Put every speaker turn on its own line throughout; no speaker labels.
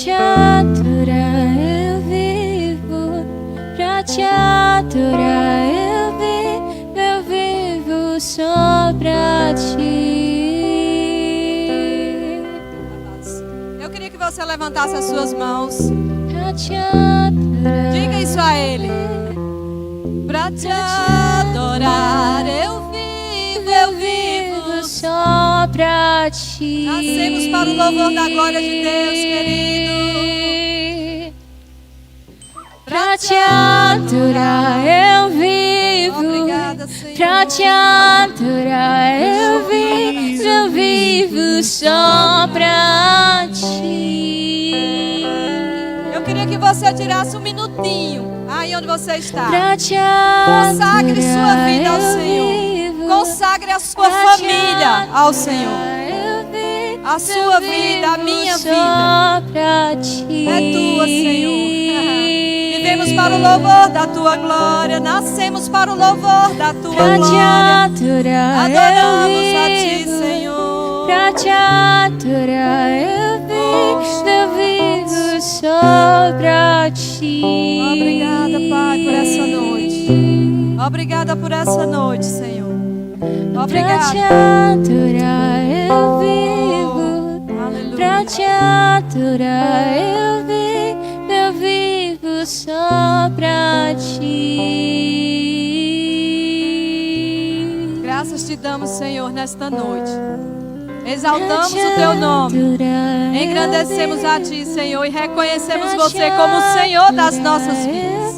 te adorar eu vivo, pra te adorar eu vivo só pra ti.
Eu queria que você levantasse as suas mãos.
Pra te adorar.
Diga isso a Ele. Pra te adorar eu vivo
só pra ti.
Nascemos para o louvor da glória de Deus, querido.
Pra te adorar eu vivo.
Obrigada, Senhor.
Pra te adorar eu vivo só pra ti.
Eu queria que você tirasse um minutinho aí onde você está.
Pra te adorar,
consagre sua vida ao Senhor. Consagre a sua família ao Senhor. A sua vida, a minha vida é tua, Senhor. Vivemos para o louvor da tua glória. Nascemos para o louvor da tua glória. Adoramos a ti, Senhor.
Pra te adorar eu vivo só pra ti.
Obrigada, Pai, por essa noite. Obrigada por essa noite, Senhor. Obrigada.
Pra te adorar eu vivo.
Aleluia.
Pra te adorar eu vivo só pra ti.
Graças te damos, Senhor, nesta noite. Exaltamos o teu nome. Engrandecemos a ti, Senhor, e reconhecemos você como o Senhor das nossas vidas.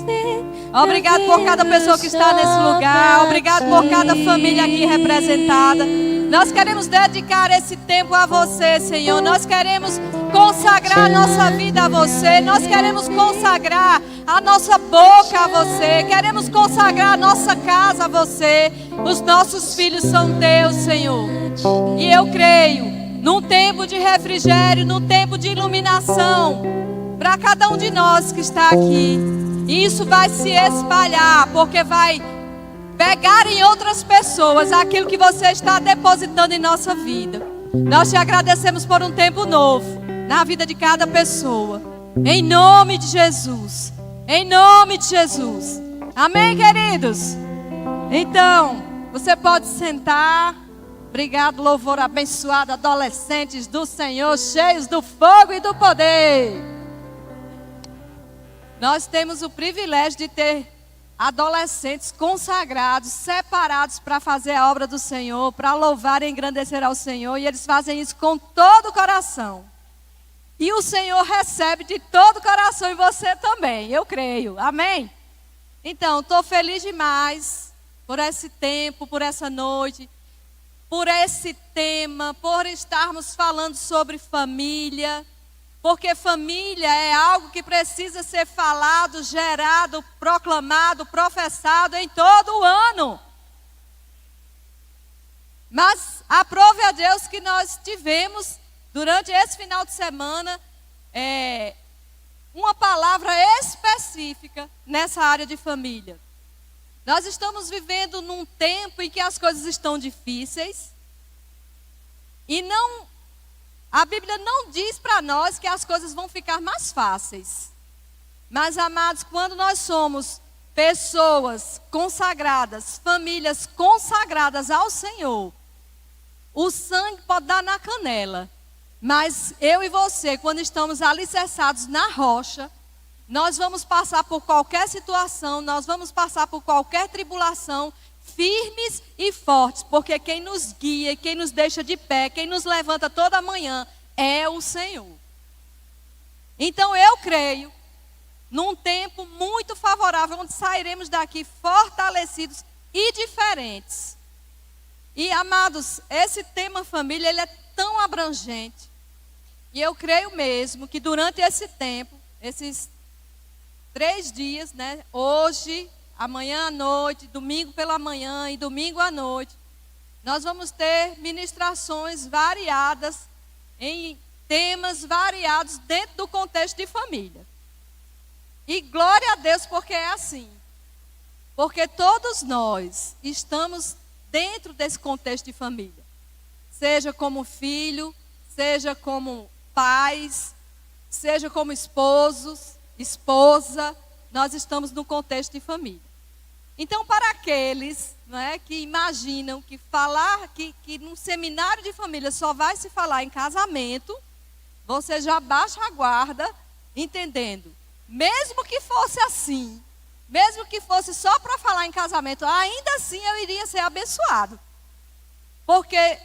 Obrigado por cada pessoa que está nesse lugar. Obrigado por cada família aqui representada. Nós queremos dedicar esse tempo a você, Senhor. Nós queremos consagrar a nossa vida a você. Nós queremos consagrar a nossa boca a você. Queremos consagrar a nossa casa a você. Os nossos filhos são teus, Senhor. E eu creio num tempo de refrigério, num tempo de iluminação para cada um de nós que está aqui. E isso vai se espalhar, porque vai pegar em outras pessoas aquilo que você está depositando em nossa vida. Nós te agradecemos por um tempo novo na vida de cada pessoa. Em nome de Jesus. Em nome de Jesus. Amém, queridos? Então, você pode sentar. Obrigado, louvor abençoado, adolescentes do Senhor, cheios do fogo e do poder. Nós temos o privilégio de ter adolescentes consagrados, separados para fazer a obra do Senhor, para louvar e engrandecer ao Senhor. E eles fazem isso com todo o coração. E o Senhor recebe de todo o coração e você também, eu creio. Amém? Então, estou feliz demais por esse tempo, por essa noite, por esse tema, por estarmos falando sobre família. Porque família é algo que precisa ser falado, gerado, proclamado, professado em todo o ano. Mas aprove a Deus que nós tivemos, durante esse final de semana, uma palavra específica nessa área de família. Nós estamos vivendo num tempo em que as coisas estão difíceis. E a Bíblia não diz para nós que as coisas vão ficar mais fáceis. Mas, amados, quando nós somos pessoas consagradas, famílias consagradas ao Senhor, o sangue pode dar na canela. Mas eu e você, quando estamos alicerçados na rocha, nós vamos passar por qualquer situação, nós vamos passar por qualquer tribulação, firmes e fortes, porque quem nos guia, quem nos deixa de pé, quem nos levanta toda manhã é o Senhor. Então eu creio num tempo muito favorável, onde sairemos daqui fortalecidos e diferentes. E amados, esse tema família, ele é tão abrangente, e eu creio mesmo que durante esse tempo, esses 3 dias, né, hoje, amanhã à noite, domingo pela manhã e domingo à noite, nós vamos ter ministrações variadas, em temas variados dentro do contexto de família. E glória a Deus porque é assim. Porque todos nós estamos dentro desse contexto de família. Seja como filho, seja como pais, seja como esposos, esposa, nós estamos no contexto de família. Então, para aqueles, não é, que imaginam que falar, que num seminário de família só vai se falar em casamento, você já baixa a guarda, entendendo. Mesmo que fosse assim, mesmo que fosse só para falar em casamento, ainda assim eu iria ser abençoado. Porque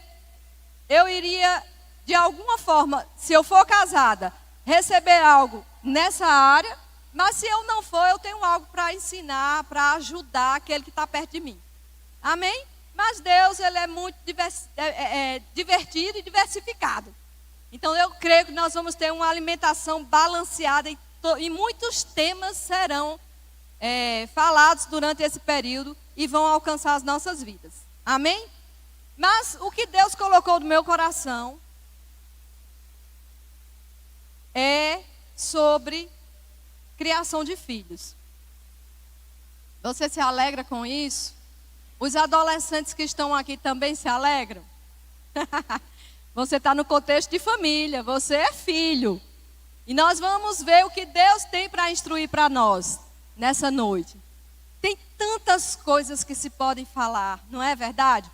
eu iria, de alguma forma, se eu for casada, receber algo nessa área, mas se eu não for, eu tenho algo para ensinar, para ajudar aquele que está perto de mim. Amém? Mas Deus, ele é muito divertido e diversificado. Então eu creio que nós vamos ter uma alimentação balanceada e muitos temas serão falados durante esse período e vão alcançar as nossas vidas. Amém? Mas o que Deus colocou no meu coração é sobre criação de filhos. Você se alegra com isso? Os adolescentes que estão aqui também se alegram? Você está no contexto de família, você é filho. E nós vamos ver o que Deus tem para instruir para nós nessa noite. Tem tantas coisas que se podem falar, não é verdade?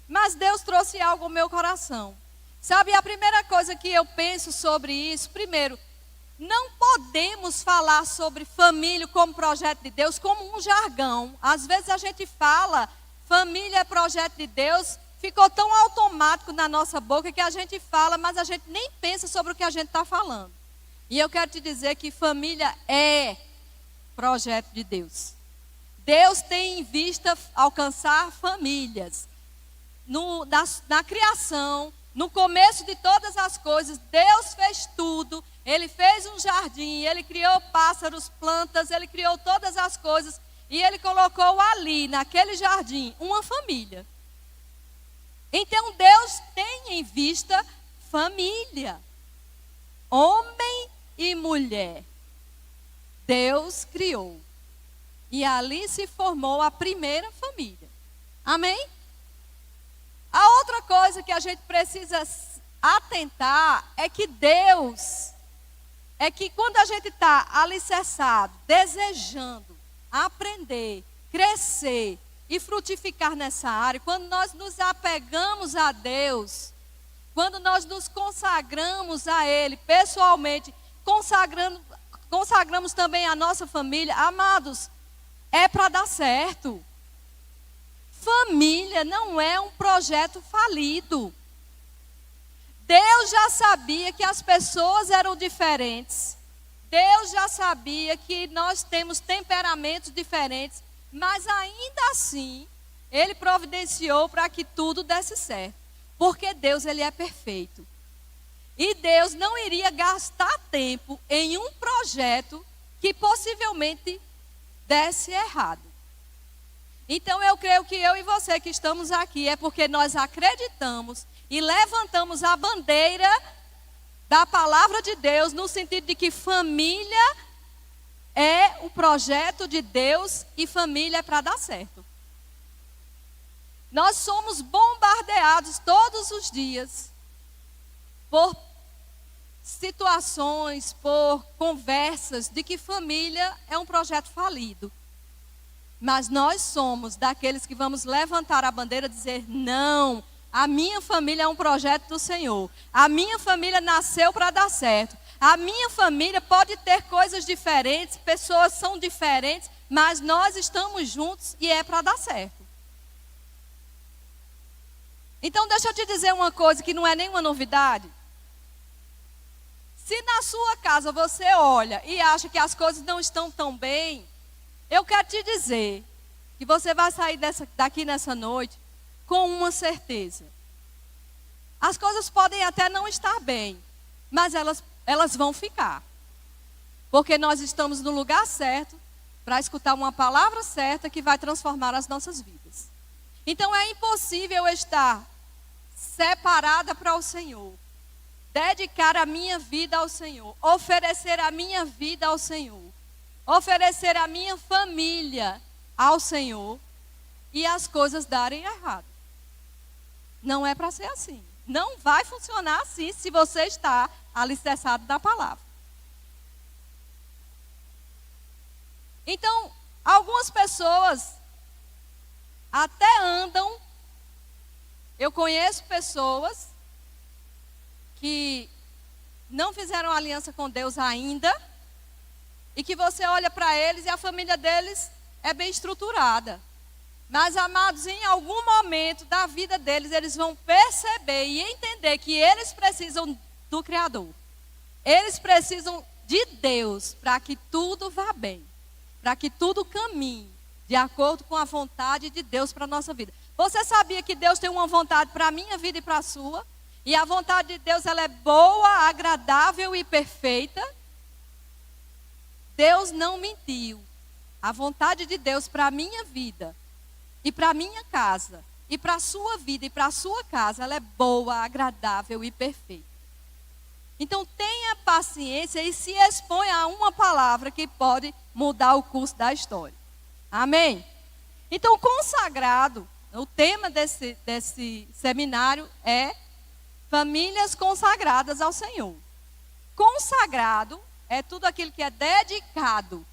Mas Deus trouxe algo ao meu coração. Sabe, a primeira coisa que eu penso sobre isso, primeiro, não podemos falar sobre família como projeto de Deus como um jargão. Às vezes a gente fala, família é projeto de Deus, ficou tão automático na nossa boca que a gente fala, mas a gente nem pensa sobre o que a gente está falando. E eu quero te dizer que família é projeto de Deus. Deus tem em vista alcançar famílias. Na criação, no começo de todas as coisas, Deus fez tudo. Ele fez um jardim, Ele criou pássaros, plantas, Ele criou todas as coisas. E Ele colocou ali, naquele jardim, uma família. Então Deus tem em vista família. Homem e mulher. Deus criou. E ali se formou a primeira família. Amém? A outra coisa que a gente precisa atentar é que Deus, quando a gente está alicerçado, desejando aprender, crescer e frutificar nessa área, quando nós nos apegamos a Deus, quando nós nos consagramos a Ele pessoalmente, consagramos também a nossa família, amados, é para dar certo. Família não é um projeto falido. Deus já sabia que as pessoas eram diferentes. Deus já sabia que nós temos temperamentos diferentes. Mas ainda assim, Ele providenciou para que tudo desse certo. Porque Deus, Ele é perfeito. E Deus não iria gastar tempo em um projeto que possivelmente desse errado. Então eu creio que eu e você que estamos aqui é porque nós acreditamos e levantamos a bandeira da palavra de Deus no sentido de que família é o projeto de Deus e família é para dar certo. Nós somos bombardeados todos os dias por situações, por conversas de que família é um projeto falido. Mas nós somos daqueles que vamos levantar a bandeira e dizer, não, a minha família é um projeto do Senhor. A minha família nasceu para dar certo. A minha família pode ter coisas diferentes, pessoas são diferentes, mas nós estamos juntos e é para dar certo. Então deixa eu te dizer uma coisa que não é nenhuma novidade. Se na sua casa você olha e acha que as coisas não estão tão bem, eu quero te dizer que você vai sair daqui nessa noite com uma certeza. As coisas podem até não estar bem, mas elas vão ficar. Porque nós estamos no lugar certo para escutar uma palavra certa que vai transformar as nossas vidas. Então é impossível eu estar separada para o Senhor, dedicar a minha vida ao Senhor, oferecer a minha vida ao Senhor, oferecer a minha família ao Senhor e as coisas darem errado. Não é para ser assim. Não vai funcionar assim se você está alicerçado na palavra. Então, algumas pessoas até andam. Eu conheço pessoas que não fizeram aliança com Deus ainda, e que você olha para eles e a família deles é bem estruturada. Mas, amados, em algum momento da vida deles, eles vão perceber e entender que eles precisam do Criador. Eles precisam de Deus para que tudo vá bem, para que tudo caminhe de acordo com a vontade de Deus para a nossa vida. Você sabia que Deus tem uma vontade para a minha vida e para a sua? E a vontade de Deus, ela é boa, agradável e perfeita. Deus não mentiu. A vontade de Deus para a minha vida e para a minha casa e para a sua vida e para a sua casa, ela é boa, agradável e perfeita. Então tenha paciência e se exponha a uma palavra que pode mudar o curso da história. Amém? Então, consagrado, o tema desse seminário é famílias consagradas ao Senhor. Consagrado é tudo aquilo que é dedicado,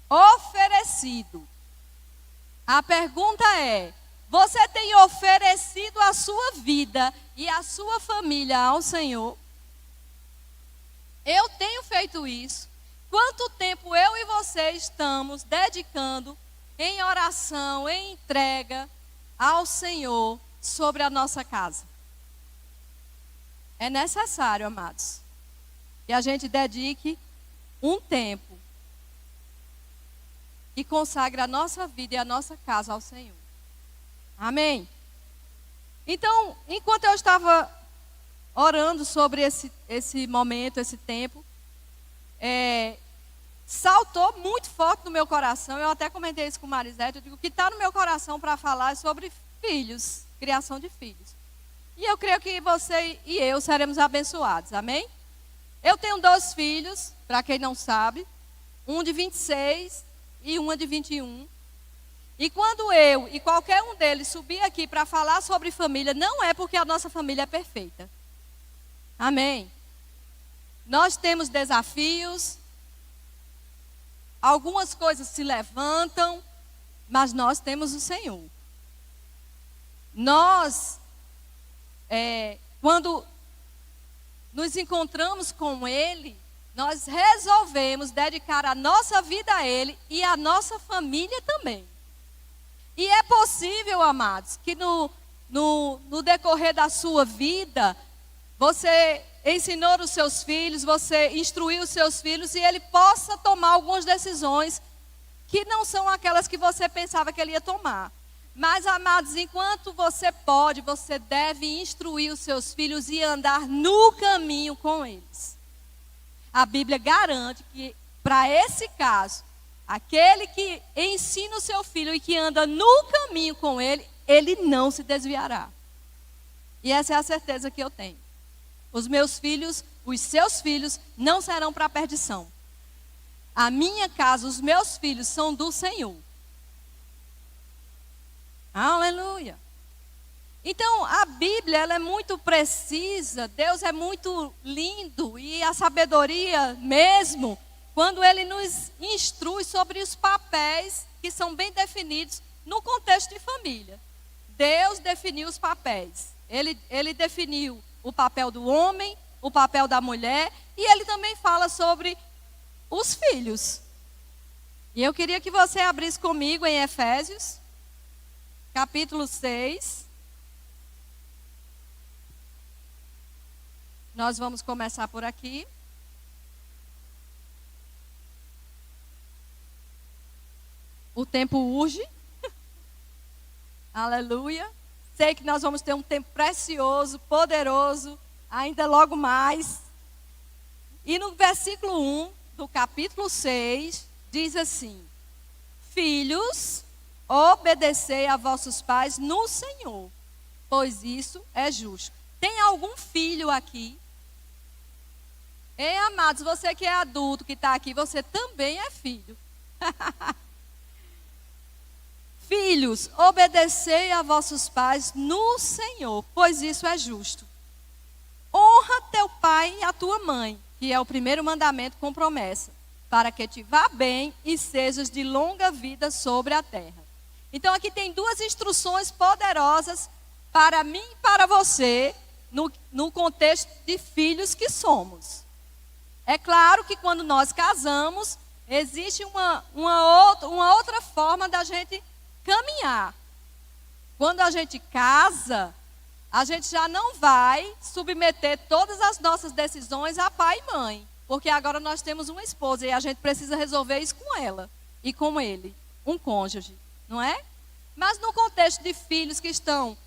oferecido. A pergunta é: você tem oferecido a sua vida e a sua família ao Senhor? Eu tenho feito isso. Quanto tempo eu e você estamos dedicando em oração, em entrega ao Senhor sobre a nossa casa? É necessário, amados, que a gente dedique um tempo e consagre a nossa vida e a nossa casa ao Senhor. Amém? Então, enquanto eu estava orando sobre esse momento, esse tempo, saltou muito forte no meu coração. Eu até comentei isso com Marisete. Eu digo que está no meu coração para falar sobre filhos, criação de filhos. E eu creio que você e eu seremos abençoados, amém? Eu tenho 2 filhos, para quem não sabe, um de 26 e uma de 21. E quando eu e qualquer um deles subir aqui para falar sobre família, não é porque a nossa família é perfeita. Amém? Nós temos desafios, algumas coisas se levantam, mas nós temos o Senhor. Nós, quando nos encontramos com Ele, nós resolvemos dedicar a nossa vida a Ele e a nossa família também. E é possível, amados, que no decorrer da sua vida, você ensinou os seus filhos, você instruiu os seus filhos e ele possa tomar algumas decisões que não são aquelas que você pensava que ele ia tomar. Mas, amados, enquanto você pode, você deve instruir os seus filhos e andar no caminho com eles. A Bíblia garante que, para esse caso, aquele que ensina o seu filho e que anda no caminho com ele, ele não se desviará. E essa é a certeza que eu tenho. Os meus filhos, os seus filhos, não serão para a perdição. A minha casa, os meus filhos são do Senhor. Aleluia. Então, a Bíblia, ela é muito precisa, Deus é muito lindo e a sabedoria mesmo, quando Ele nos instrui sobre os papéis que são bem definidos no contexto de família. Deus definiu os papéis. Ele definiu o papel do homem, o papel da mulher, e Ele também fala sobre os filhos. E eu queria que você abrisse comigo em Efésios, capítulo 6. Nós vamos começar por aqui. O tempo urge. Aleluia. Sei que nós vamos ter um tempo precioso, poderoso, ainda logo mais. E no versículo 1 do capítulo 6, diz assim: Filhos, obedecei a vossos pais no Senhor, pois isso é justo. Tem algum filho aqui? Ei, amados, você que é adulto, que está aqui, você também é filho. Filhos, obedecei a vossos pais no Senhor, pois isso é justo. Honra teu pai e a tua mãe, que é o primeiro mandamento com promessa, para que te vá bem e sejas de longa vida sobre a terra. Então aqui tem duas instruções poderosas para mim e para você, no contexto de filhos que somos. É claro que quando nós casamos, existe uma outra forma da gente caminhar. Quando a gente casa, a gente já não vai submeter todas as nossas decisões a pai e mãe. Porque agora nós temos uma esposa e a gente precisa resolver isso com ela e com ele, um cônjuge, não é? Mas no contexto de filhos que estão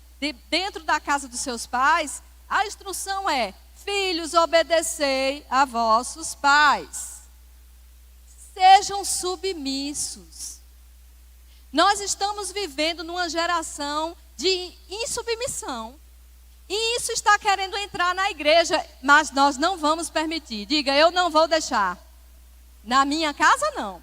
dentro da casa dos seus pais, a instrução é: filhos, obedecei a vossos pais. Sejam submissos. Nós estamos vivendo numa geração de insubmissão. E isso está querendo entrar na igreja, mas nós não vamos permitir. Diga, eu não vou deixar. Na minha casa, não.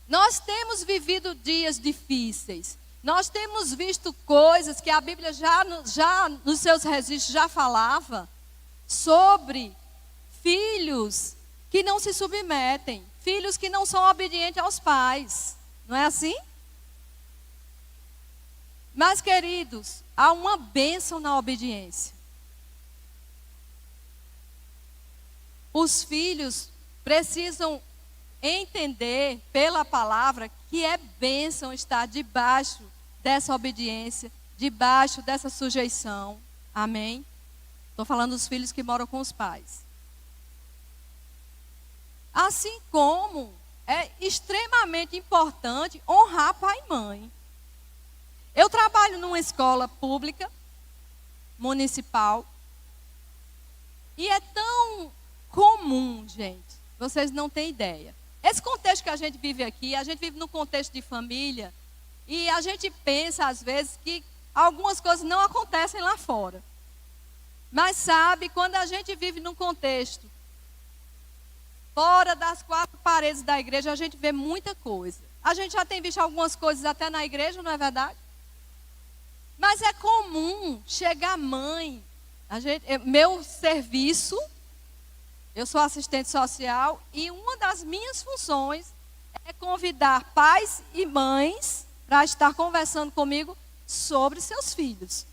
Nós temos vivido dias difíceis. Nós temos visto coisas que a Bíblia já nos seus registros já falava sobre filhos que não se submetem, filhos que não são obedientes aos pais. Não é assim? Mas, queridos, há uma bênção na obediência. Os filhos precisam entender pela palavra que é bênção estar debaixo dessa obediência, debaixo dessa sujeição. Amém? Estou falando dos filhos que moram com os pais. Assim como é extremamente importante honrar pai e mãe. Eu trabalho numa escola pública, municipal, e é tão comum, gente, vocês não têm ideia. Esse contexto que a gente vive aqui, a gente vive num contexto de família, e a gente pensa, às vezes, que algumas coisas não acontecem lá fora. Mas sabe, quando a gente vive num contexto fora das quatro paredes da igreja, a gente vê muita coisa. A gente já tem visto algumas coisas até na igreja, não é verdade? Mas é comum chegar mãe. Meu serviço, eu sou assistente social e uma das minhas funções é convidar pais e mães para estar conversando comigo sobre seus filhos.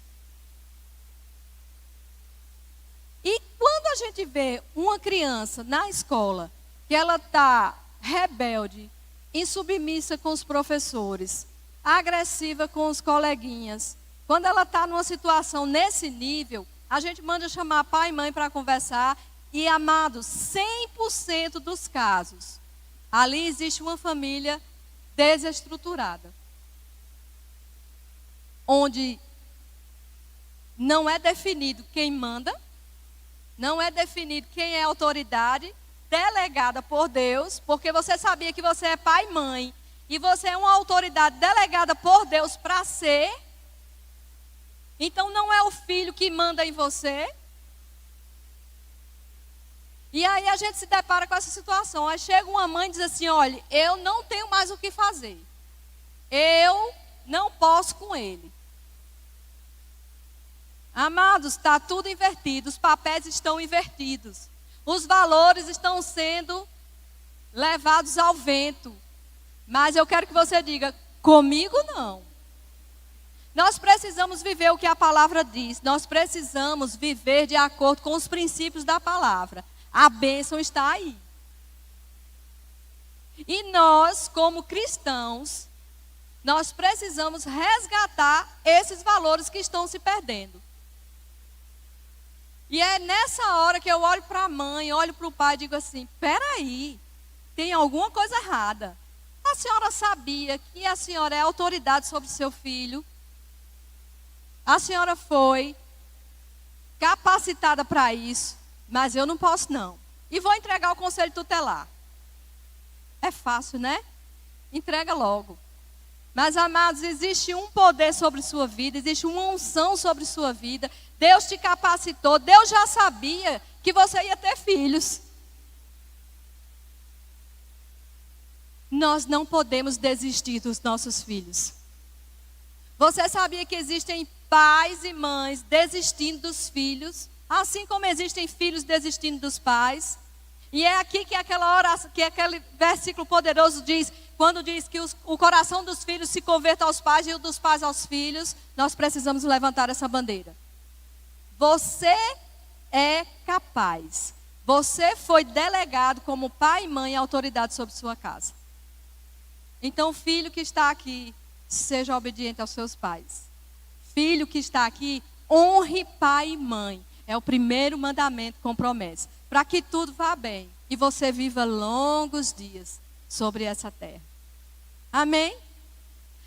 E quando a gente vê uma criança na escola que ela está rebelde, insubmissa com os professores, agressiva com os coleguinhas, quando ela está numa situação nesse nível, a gente manda chamar pai e mãe para conversar. E, amados, 100% dos casos, ali existe uma família desestruturada. Onde não é definido quem manda, não é definido quem é a autoridade delegada por Deus, porque você sabia que você é pai e mãe, e você é uma autoridade delegada por Deus para ser. Então não é o filho que manda em você. E aí a gente se depara com essa situação. Aí chega uma mãe e diz assim: olha, eu não tenho mais o que fazer. Eu não posso com ele. Amados, está tudo invertido. Os papéis estão invertidos. Os valores estão sendo levados ao vento. Mas eu quero que você diga: comigo não. Nós precisamos viver o que a palavra diz. Nós precisamos viver de acordo com os princípios da palavra. A bênção está aí. E nós, como cristãos, nós precisamos resgatar esses valores que estão se perdendo. E é nessa hora que eu olho para a mãe, olho para o pai e digo assim: peraí, tem alguma coisa errada. A senhora sabia que a senhora é autoridade sobre seu filho? A senhora foi capacitada para isso, mas eu não posso não. E vou entregar ao conselho tutelar. É fácil, né? Entrega logo. Mas, amados, existe um poder sobre sua vida, existe uma unção sobre sua vida. Deus te capacitou, Deus já sabia que você ia ter filhos. Nós não podemos desistir dos nossos filhos. Você sabia que existem pais e mães desistindo dos filhos Assim como existem filhos desistindo dos pais. E é aqui que aquela oração, que aquele versículo poderoso diz, quando diz que o coração dos filhos se converta aos pais e o dos pais aos filhos, nós precisamos levantar essa bandeira. Você é capaz. Você foi delegado como pai e mãe autoridade sobre sua casa. Então, filho que está aqui, seja obediente aos seus pais. Filho que está aqui, honre pai e mãe. É o primeiro mandamento com promessa. Para que tudo vá bem e você viva longos dias sobre essa terra. Amém?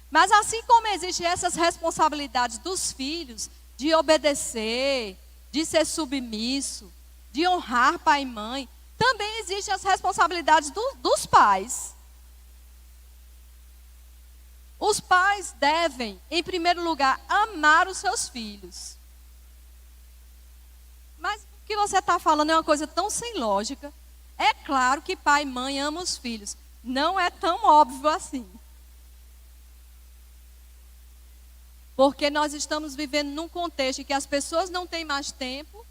Mas assim como existem essas responsabilidades dos filhos, de obedecer, de ser submisso, de honrar pai e mãe, também existem as responsabilidades dos pais. Os pais devem, em primeiro lugar, amar os seus filhos. Mas o que você está falando é uma coisa tão sem lógica. É claro que pai e mãe amam os filhos. Não é tão óbvio assim. Porque nós estamos vivendo num contexto em que as pessoas não têm mais tempo,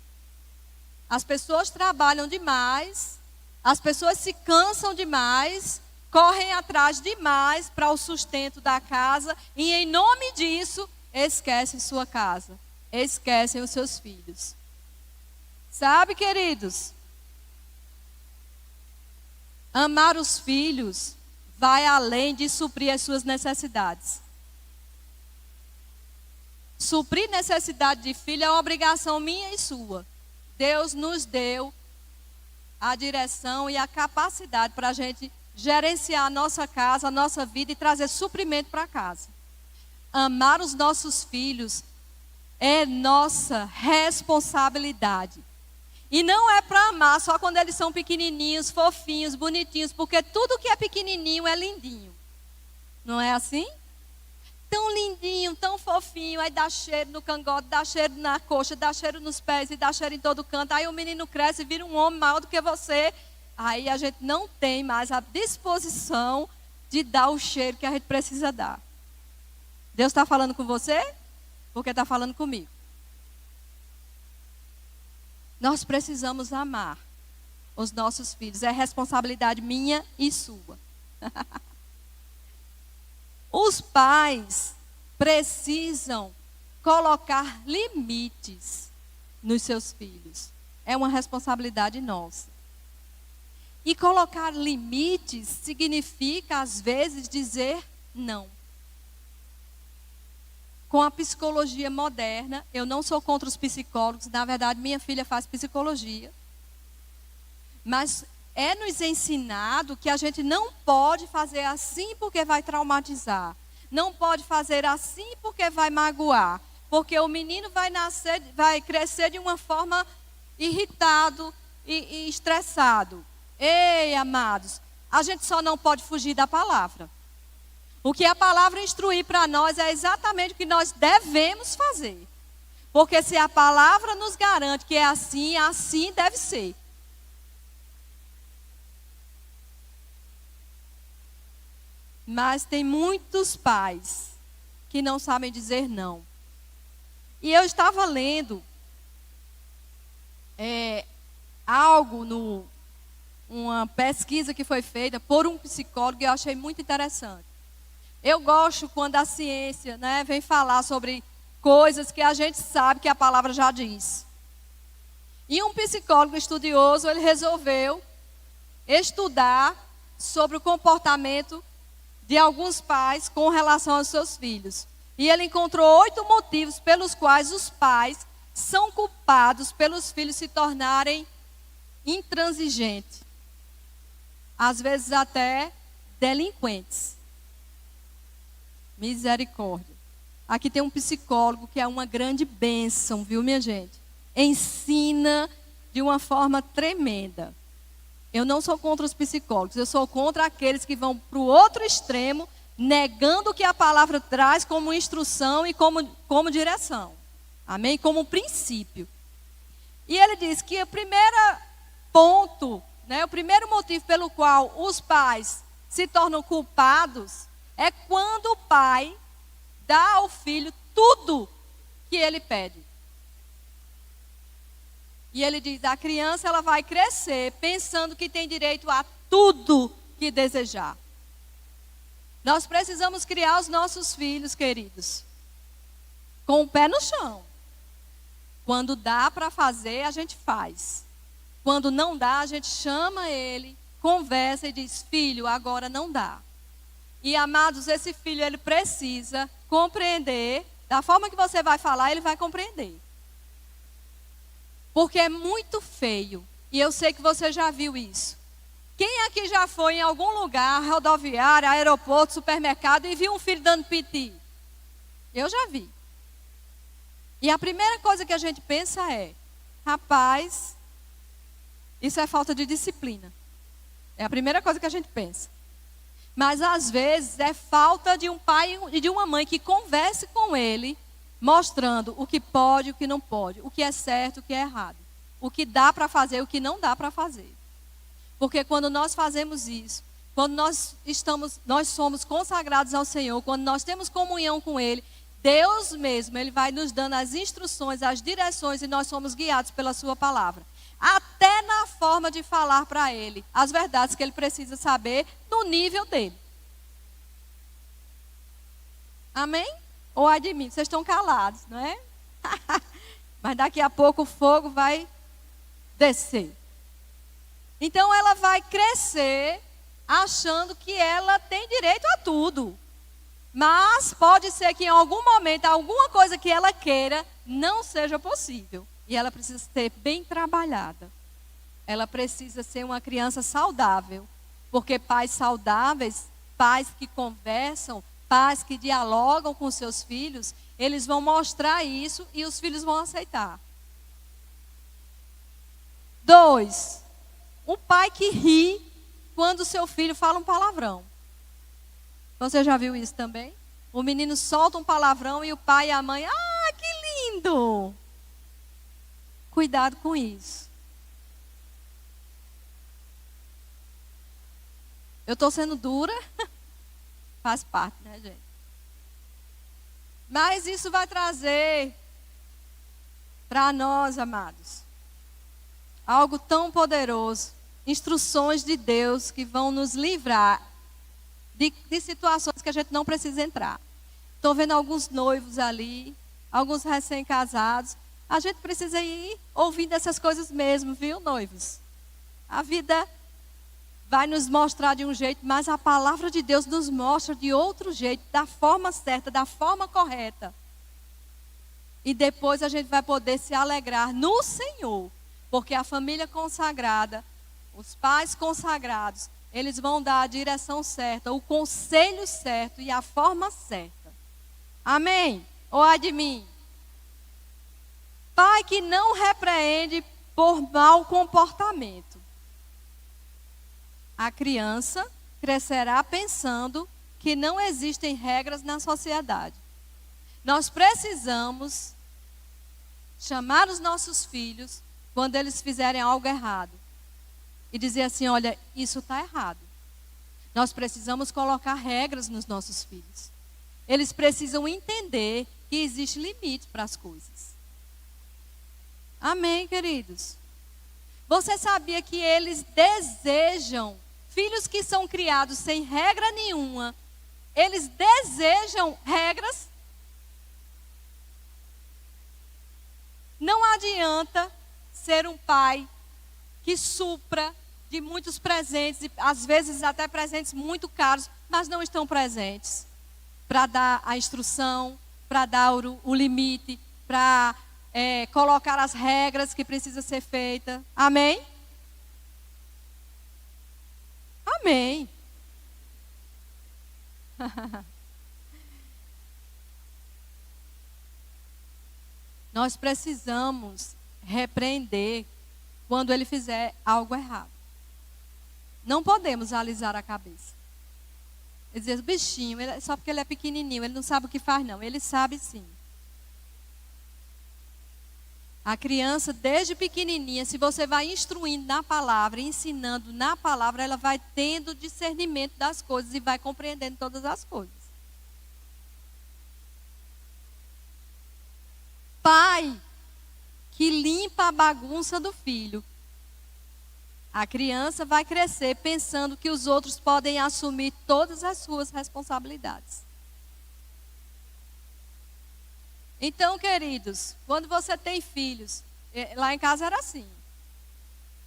as pessoas trabalham demais, as pessoas se cansam demais, correm atrás demais para o sustento da casa e, em nome disso, esquecem sua casa, esquecem os seus filhos. Sabe, queridos? Amar os filhos vai além de suprir as suas necessidades. Suprir necessidade de filho é uma obrigação minha e sua. Deus nos deu a direção e a capacidade para a gente gerenciar a nossa casa, a nossa vida e trazer suprimento para casa. Amar os nossos filhos é nossa responsabilidade. E não é para amar só quando eles são pequenininhos, fofinhos, bonitinhos, porque tudo que é pequenininho é lindinho. Não é assim? Tão lindinho, tão fofinho, aí dá cheiro no cangote, dá cheiro na coxa, dá cheiro nos pés e dá cheiro em todo canto. Aí o menino cresce e vira um homem maior do que você. Aí a gente não tem mais a disposição de dar o cheiro que a gente precisa dar. Deus está falando com você? Porque está falando comigo. Nós precisamos amar os nossos filhos. É responsabilidade minha e sua. Os pais precisam colocar limites nos seus filhos. É uma responsabilidade nossa. E colocar limites significa, às vezes, dizer não. Com a psicologia moderna, eu não sou contra os psicólogos, na verdade, minha filha faz psicologia. Mas é nos ensinado que a gente não pode fazer assim porque vai traumatizar. Não pode fazer assim porque vai magoar. Porque o menino vai crescer de uma forma irritado e estressado. Ei, amados, a gente só não pode fugir da palavra. O que a palavra instruir para nós é exatamente o que nós devemos fazer. Porque se a palavra nos garante que é assim, assim deve ser. Mas tem muitos pais que não sabem dizer não. E eu estava lendo algo uma pesquisa que foi feita por um psicólogo e eu achei muito interessante. Eu gosto quando a ciência, vem falar sobre coisas que a gente sabe que a palavra já diz. E um psicólogo estudioso, ele resolveu estudar sobre o comportamento de alguns pais com relação aos seus filhos. E ele encontrou 8 motivos pelos quais os pais são culpados pelos filhos se tornarem intransigentes. Às vezes até delinquentes. Misericórdia. Aqui tem um psicólogo que é uma grande bênção, viu, minha gente? Ensina de uma forma tremenda. Eu não sou contra os psicólogos, eu sou contra aqueles que vão para o outro extremo, negando o que a palavra traz como instrução e como direção. Amém? Como princípio. E ele diz que o primeiro ponto, o primeiro motivo pelo qual os pais se tornam culpados é quando o pai dá ao filho tudo que ele pede. E ele diz: a criança ela vai crescer pensando que tem direito a tudo que desejar. Nós precisamos criar os nossos filhos, queridos, com o pé no chão. Quando dá para fazer, a gente faz. Quando não dá, a gente chama ele, conversa e diz: filho, agora não dá. E amados, esse filho ele precisa compreender, da forma que você vai falar, ele vai compreender. Porque é muito feio, e eu sei que você já viu isso. Quem aqui já foi em algum lugar, rodoviária, aeroporto, supermercado, e viu um filho dando piti? Eu já vi. E a primeira coisa que a gente pensa é: rapaz, isso é falta de disciplina. É a primeira coisa que a gente pensa. Mas às vezes é falta de um pai e de uma mãe que converse com ele, mostrando o que pode e o que não pode, o que é certo e o que é errado, o que dá para fazer e o que não dá para fazer. Porque quando nós fazemos isso, quando nós somos consagrados ao Senhor, quando nós temos comunhão com Ele, Deus mesmo, Ele vai nos dando as instruções, as direções, e nós somos guiados pela sua palavra. Até na forma de falar para Ele as verdades que Ele precisa saber no nível dele. Amém? Ou ai de mim, vocês estão calados, não é? Mas daqui a pouco o fogo vai descer. Então ela vai crescer achando que ela tem direito a tudo. Mas pode ser que em algum momento, alguma coisa que ela queira não seja possível. E ela precisa ser bem trabalhada. Ela precisa ser uma criança saudável. Porque pais saudáveis, pais que conversam, pais que dialogam com seus filhos, eles vão mostrar isso e os filhos vão aceitar. 2. Um pai que ri quando o seu filho fala um palavrão. Você já viu isso também? O menino solta um palavrão e o pai e a mãe: ah, que lindo! Cuidado com isso. Eu estou sendo dura, faz parte, né, gente? Mas isso vai trazer para nós, amados, algo tão poderoso. Instruções de Deus que vão nos livrar de situações que a gente não precisa entrar. Estou vendo alguns noivos ali, alguns recém-casados. A gente precisa ir ouvindo essas coisas mesmo, viu, noivos? A vida vai nos mostrar de um jeito, mas a palavra de Deus nos mostra de outro jeito, da forma certa, da forma correta. E depois a gente vai poder se alegrar no Senhor, porque a família consagrada, os pais consagrados, eles vão dar a direção certa, o conselho certo e a forma certa. Amém? Ou ai de mim? Pai que não repreende por mau comportamento. A criança crescerá pensando que não existem regras na sociedade. Nós precisamos chamar os nossos filhos quando eles fizerem algo errado. E dizer assim: olha, isso está errado. Nós precisamos colocar regras nos nossos filhos. Eles precisam entender que existe limite para as coisas. Amém, queridos? Você sabia que eles desejam, filhos que são criados sem regra nenhuma, eles desejam regras? Não adianta ser um pai que supra de muitos presentes, e às vezes até presentes muito caros, mas não estão presentes para dar a instrução, para dar o limite, para colocar as regras que precisa ser feita. Amém? Amém. Nós precisamos repreender quando ele fizer algo errado. Não podemos alisar a cabeça. Ele diz: bichinho, só porque ele é pequenininho, ele não sabe o que faz não. Ele sabe sim. A criança, desde pequenininha, se você vai instruindo na palavra, ensinando na palavra, ela vai tendo discernimento das coisas e vai compreendendo todas as coisas. Pai que limpa a bagunça do filho. A criança vai crescer pensando que os outros podem assumir todas as suas responsabilidades. Então, queridos, quando você tem filhos, lá em casa era assim.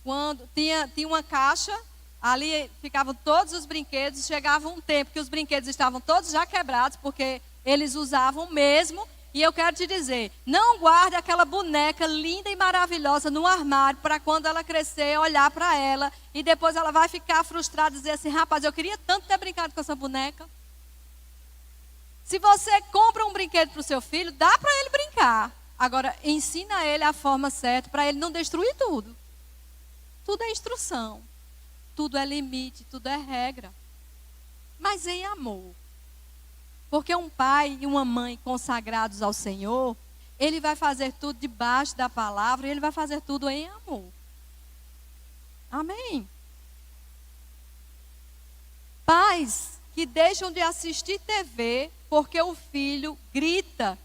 Quando tinha uma caixa, ali ficavam todos os brinquedos, chegava um tempo que os brinquedos estavam todos já quebrados, porque eles usavam mesmo. E eu quero te dizer, não guarde aquela boneca linda e maravilhosa no armário para quando ela crescer, olhar para ela e depois ela vai ficar frustrada e dizer assim, rapaz, eu queria tanto ter brincado com essa boneca. Se você compra um brinquedo para o seu filho, dá para ele brincar. Agora, ensina ele a forma certa para ele não destruir tudo. Tudo é instrução, tudo é limite, tudo é regra. Mas em amor. Porque um pai e uma mãe consagrados ao Senhor, ele vai fazer tudo debaixo da palavra e ele vai fazer tudo em amor. Amém? Pais que deixam de assistir TV porque o filho grita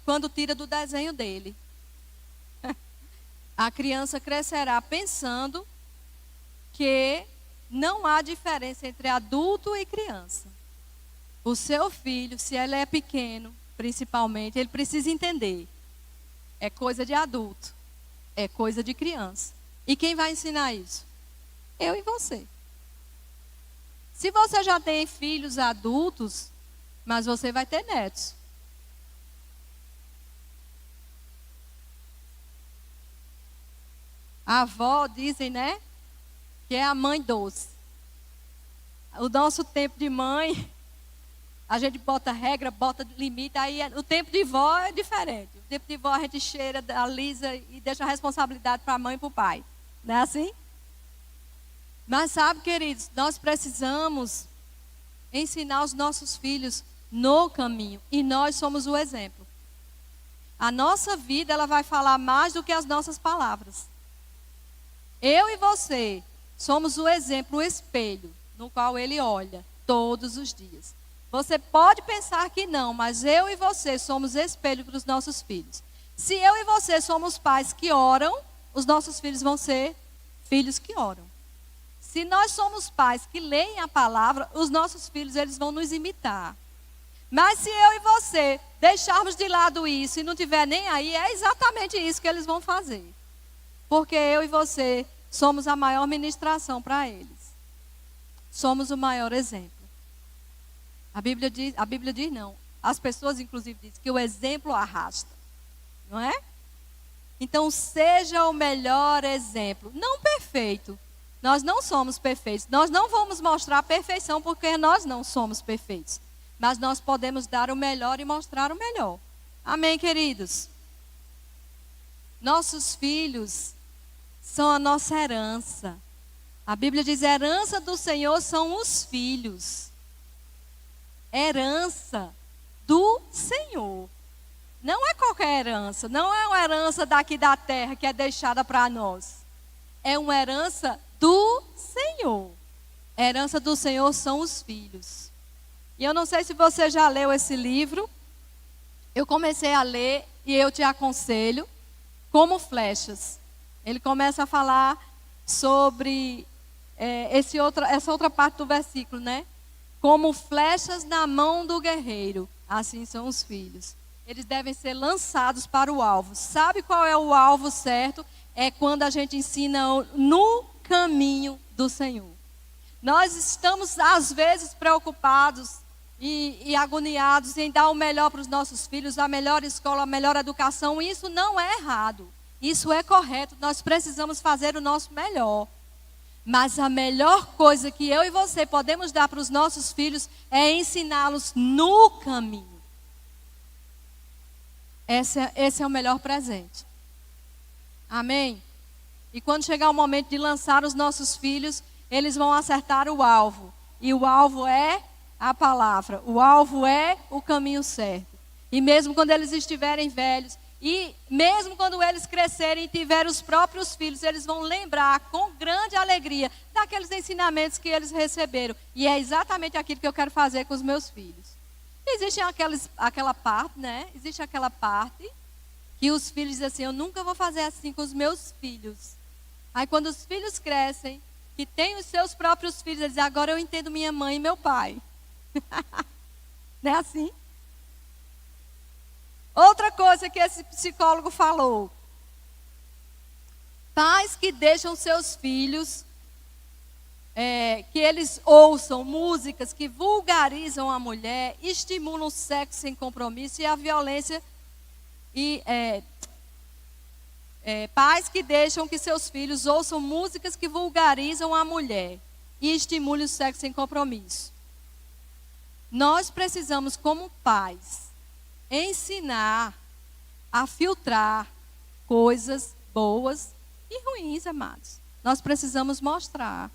quando tira do desenho dele. A criança crescerá pensando que não há diferença entre adulto e criança. O seu filho, se ele é pequeno, principalmente, ele precisa entender. É coisa de adulto, é coisa de criança. E quem vai ensinar isso? Eu e você. Se você já tem filhos adultos, mas você vai ter netos. A avó, dizem, né? Que é a mãe doce. O nosso tempo de mãe, a gente bota regra, bota limite, aí o tempo de vó é diferente. O tempo de vó a gente cheira, alisa e deixa a responsabilidade para a mãe e para o pai. Não é assim? Mas sabe, queridos, nós precisamos ensinar os nossos filhos no caminho. E nós somos o exemplo. A nossa vida, ela vai falar mais do que as nossas palavras. Eu e você somos o exemplo, o espelho, no qual ele olha todos os dias. Você pode pensar que não, mas eu e você somos espelho para os nossos filhos. Se eu e você somos pais que oram, os nossos filhos vão ser filhos que oram. Se nós somos pais que leem a palavra, os nossos filhos eles vão nos imitar. Mas se eu e você deixarmos de lado isso e não tiver nem aí, é exatamente isso que eles vão fazer. Porque eu e você somos a maior ministração para eles. Somos o maior exemplo. A Bíblia diz não. As pessoas inclusive dizem que o exemplo arrasta. Não é? Então seja o melhor exemplo. Não perfeito. Nós não somos perfeitos. Nós não vamos mostrar a perfeição porque nós não somos perfeitos. Mas nós podemos dar o melhor e mostrar o melhor. Amém, queridos? Nossos filhos são a nossa herança. A Bíblia diz: herança do Senhor são os filhos. Herança do Senhor. Não é qualquer herança. Não é uma herança daqui da terra que é deixada para nós. É uma herança do Senhor. A herança do Senhor são os filhos. E eu não sei se você já leu esse livro. Eu comecei a ler e eu te aconselho. Como flechas. Ele começa a falar sobre essa outra parte do versículo, né? Como flechas na mão do guerreiro, assim são os filhos. Eles devem ser lançados para o alvo. Sabe qual é o alvo certo? É quando a gente ensina no caminho do Senhor. Nós estamos, às vezes, preocupados e agoniados em dar o melhor para os nossos filhos, a melhor escola, a melhor educação. Isso não é errado. Isso é correto. Nós precisamos fazer o nosso melhor. Mas a melhor coisa que eu e você podemos dar para os nossos filhos é ensiná-los no caminho. Esse é o melhor presente. Amém? E quando chegar o momento de lançar os nossos filhos, eles vão acertar o alvo. E o alvo é a palavra. O alvo é o caminho certo. E mesmo quando eles estiverem velhos, e mesmo quando eles crescerem e tiverem os próprios filhos, eles vão lembrar com grande alegria daqueles ensinamentos que eles receberam. E é exatamente aquilo que eu quero fazer com os meus filhos. Existe aquela parte, né? Existe aquela parte que os filhos dizem assim, eu nunca vou fazer assim com os meus filhos. Aí quando os filhos crescem, que têm os seus próprios filhos, eles dizem, agora eu entendo minha mãe e meu pai. Não é assim? Outra coisa que esse psicólogo falou. Pais que deixam seus filhos, que eles ouçam músicas que vulgarizam a mulher, estimulam o sexo sem compromisso e a violência. Pais que deixam que seus filhos ouçam músicas que vulgarizam a mulher e estimulem o sexo sem compromisso. Nós precisamos, como pais, ensinar a filtrar coisas boas e ruins, amados. Nós precisamos mostrar.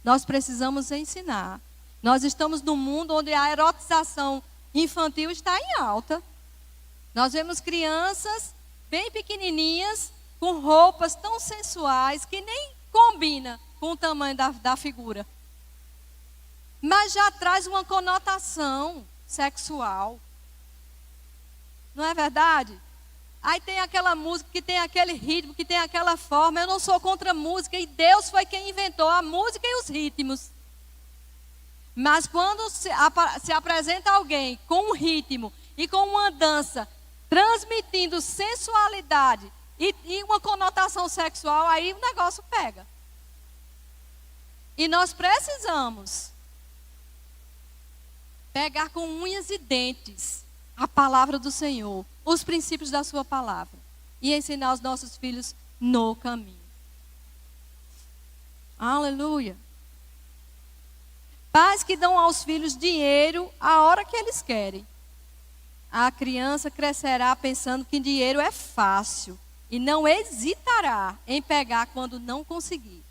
Nós precisamos ensinar. Nós estamos num mundo onde a erotização infantil está em alta. Nós vemos crianças bem pequenininhas, com roupas tão sensuais, que nem combina com o tamanho da figura. Mas já traz uma conotação sexual. Não é verdade? Aí tem aquela música que tem aquele ritmo, que tem aquela forma. Eu não sou contra a música, e Deus foi quem inventou a música e os ritmos. Mas quando se apresenta alguém com um ritmo e com uma dança, transmitindo sensualidade e uma conotação sexual, aí o negócio pega. E nós precisamos pegar com unhas e dentes a palavra do Senhor, os princípios da sua palavra, e ensinar os nossos filhos no caminho. Aleluia. Pais que dão aos filhos dinheiro a hora que eles querem. A criança crescerá pensando que dinheiro é fácil e não hesitará em pegar quando não conseguir.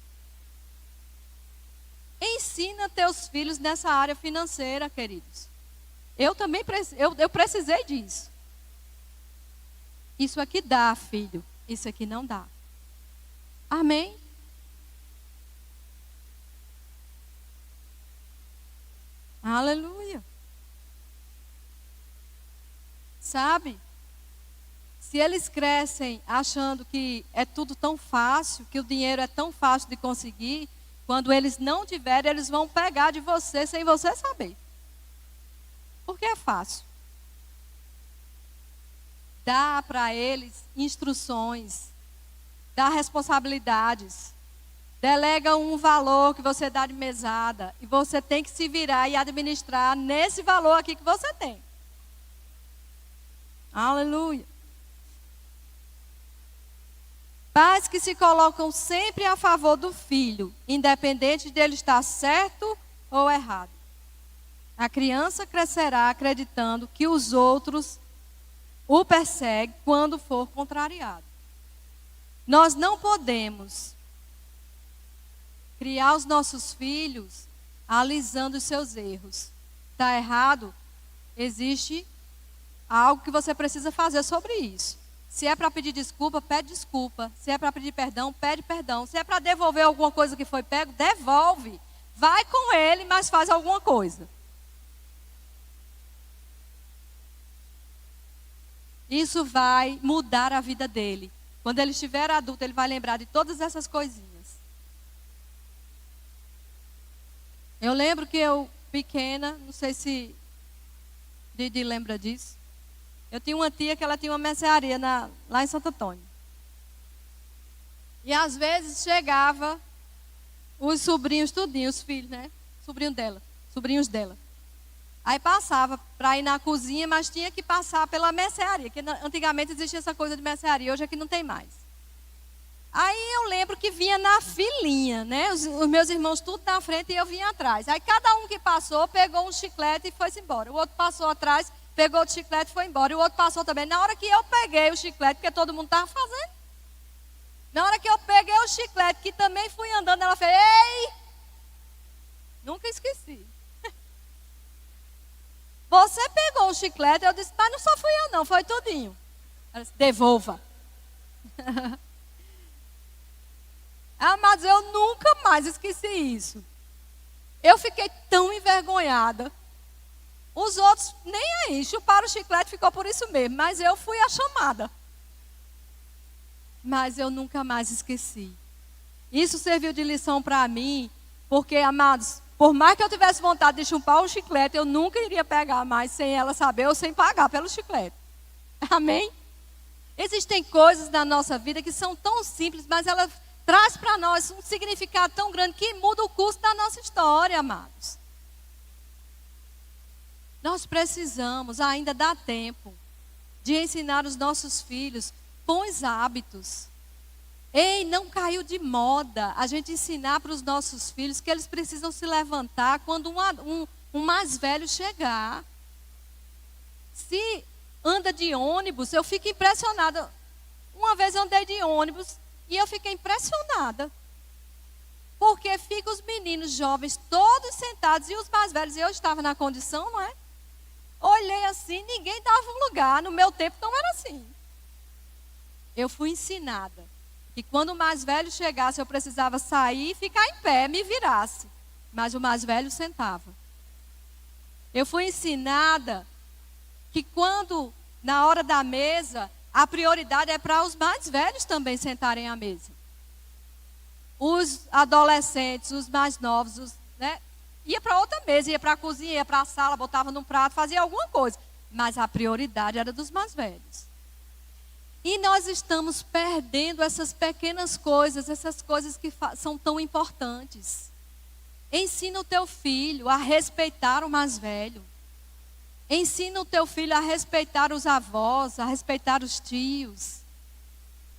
Ensina teus filhos nessa área financeira, queridos. Eu também eu precisei disso. Isso aqui dá, filho. Isso aqui não dá. Amém? Aleluia. Sabe? Se eles crescem achando que é tudo tão fácil, que o dinheiro é tão fácil de conseguir, quando eles não tiverem, eles vão pegar de você sem você saber. Porque é fácil. Dá para eles instruções, dá responsabilidades, delega um valor que você dá de mesada, e você tem que se virar e administrar nesse valor aqui que você tem. Aleluia. Pais que se colocam sempre a favor do filho, independente de ele estar certo ou errado. A criança crescerá acreditando que os outros o perseguem quando for contrariado. Nós não podemos criar os nossos filhos alisando os seus erros. Está errado? Existe algo que você precisa fazer sobre isso. Se é para pedir desculpa, pede desculpa. Se é para pedir perdão, pede perdão. Se é para devolver alguma coisa que foi pego, devolve. Vai com ele, mas faz alguma coisa. Isso vai mudar a vida dele. Quando ele estiver adulto, ele vai lembrar de todas essas coisinhas. Eu lembro que eu, pequena, não sei se Didi lembra disso. Eu tinha uma tia que ela tinha uma mercearia lá em Santo Antônio. E às vezes chegava os sobrinhos tudinhos, os filhos, né? Sobrinhos dela. Aí passava para ir na cozinha, mas tinha que passar pela mercearia, que antigamente existia essa coisa de mercearia, hoje aqui não tem mais. Aí eu lembro que vinha na filinha, né? Os meus irmãos tudo na frente e eu vinha atrás. Aí cada um que passou pegou um chiclete e foi-se embora. O outro passou atrás, pegou o chiclete e foi embora. E o outro passou também. Na hora que eu peguei o chiclete, porque todo mundo estava fazendo. Na hora que eu peguei o chiclete, que também fui andando, ela fez, ei! Nunca esqueci. Você pegou o chiclete, eu disse, mas não só fui eu não, foi tudinho. Ela disse, devolva. Mas eu nunca mais esqueci isso. Eu fiquei tão envergonhada. Os outros nem aí, chuparam o chiclete, ficou por isso mesmo. Mas eu fui a chamada. mas eu nunca mais esqueci. Isso serviu de lição para mim, porque, amados, por mais que eu tivesse vontade de chupar um chiclete, eu nunca iria pegar mais sem ela saber ou sem pagar pelo chiclete. Amém? Existem coisas na nossa vida que são tão simples, mas ela traz para nós um significado tão grande que muda o curso da nossa história, amados. Nós precisamos, ainda dá tempo, de ensinar os nossos filhos bons hábitos. Ei, não caiu de moda a gente ensinar para os nossos filhos que eles precisam se levantar quando um mais velho chegar. Se anda de ônibus, eu fico impressionada. Uma vez eu andei de ônibus e eu fiquei impressionada. Porque ficam os meninos jovens todos sentados e os mais velhos, e eu estava na condição, não é? Olhei assim, ninguém dava um lugar. No meu tempo não era assim. Eu fui ensinada que quando o mais velho chegasse, eu precisava sair e ficar em pé, me virasse. Mas o mais velho sentava. Eu fui ensinada que quando, na hora da mesa, a prioridade é para os mais velhos também sentarem à mesa. Os adolescentes, os mais novos, né, ia para outra mesa, ia para a cozinha, ia para a sala, botava num prato, fazia alguma coisa. Mas a prioridade era dos mais velhos. E nós estamos perdendo essas pequenas coisas, essas coisas que são tão importantes. Ensina o teu filho a respeitar o mais velho. Ensina o teu filho a respeitar os avós, a respeitar os tios.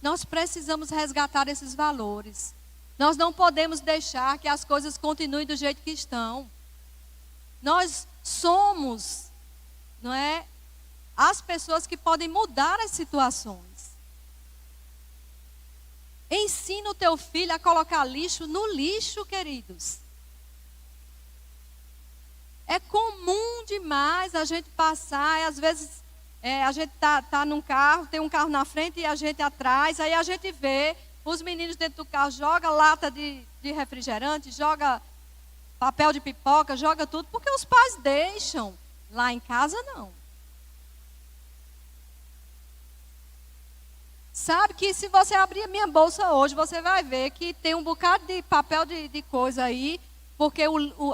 Nós precisamos resgatar esses valores. Nós não podemos deixar que as coisas continuem do jeito que estão. Nós somos, não é, as pessoas que podem mudar as situações. Ensina o teu filho a colocar lixo no lixo, queridos. É comum demais a gente passar, e às vezes a gente tá num carro, tem um carro na frente e a gente atrás, aí a gente vê os meninos dentro do carro, joga lata de refrigerante, joga papel de pipoca, joga tudo, porque os pais deixam. Lá em casa, não. Sabe que se você abrir a minha bolsa hoje, você vai ver que tem um bocado de papel de coisa aí, porque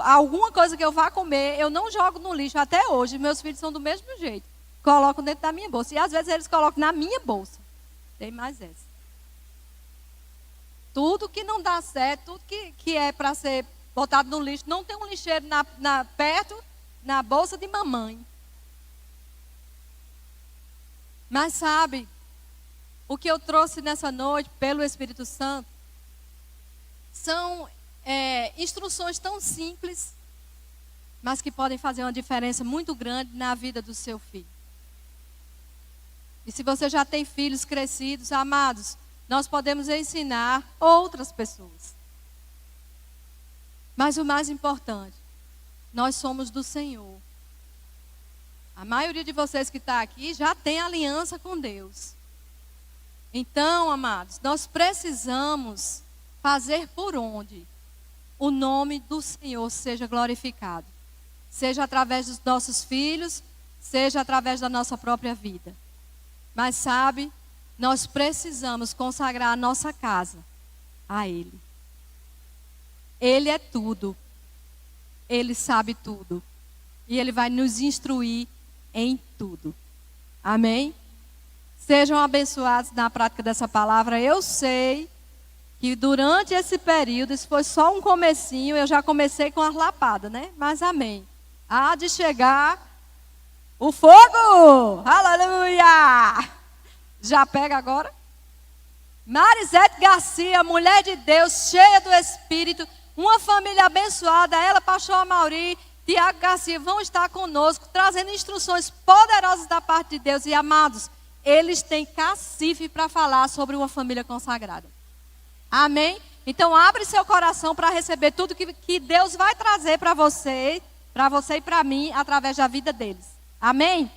alguma coisa que eu vá comer, eu não jogo no lixo até hoje. Meus filhos são do mesmo jeito. Colocam dentro da minha bolsa. E às vezes eles colocam na minha bolsa. Tem mais essa. Tudo que não dá certo, tudo que é para ser botado no lixo, não tem um lixeiro perto, na bolsa de mamãe. Mas sabe, o que eu trouxe nessa noite, pelo Espírito Santo, são instruções tão simples, mas que podem fazer uma diferença muito grande na vida do seu filho. E se você já tem filhos crescidos, amados, nós podemos ensinar outras pessoas. Mas o mais importante, nós somos do Senhor. A maioria de vocês que está aqui já tem aliança com Deus. Então, amados, nós precisamos fazer por onde o nome do Senhor seja glorificado. Seja através dos nossos filhos, seja através da nossa própria vida. Mas sabe, nós precisamos consagrar a nossa casa a Ele. Ele é tudo. Ele sabe tudo. E Ele vai nos instruir em tudo. Amém? Sejam abençoados na prática dessa palavra. Eu sei que durante esse período, isso foi só um comecinho, eu já comecei com as lapadas, né? Mas amém. Há de chegar o fogo! Aleluia! Já pega agora? Marisete Garcia, mulher de Deus, cheia do Espírito, uma família abençoada, ela, pastor Amauri, Tiago Garcia, vão estar conosco, trazendo instruções poderosas da parte de Deus. E amados, eles têm cacife para falar sobre uma família consagrada. Amém? Então abre seu coração para receber tudo que Deus vai trazer para você e para mim, através da vida deles. Amém?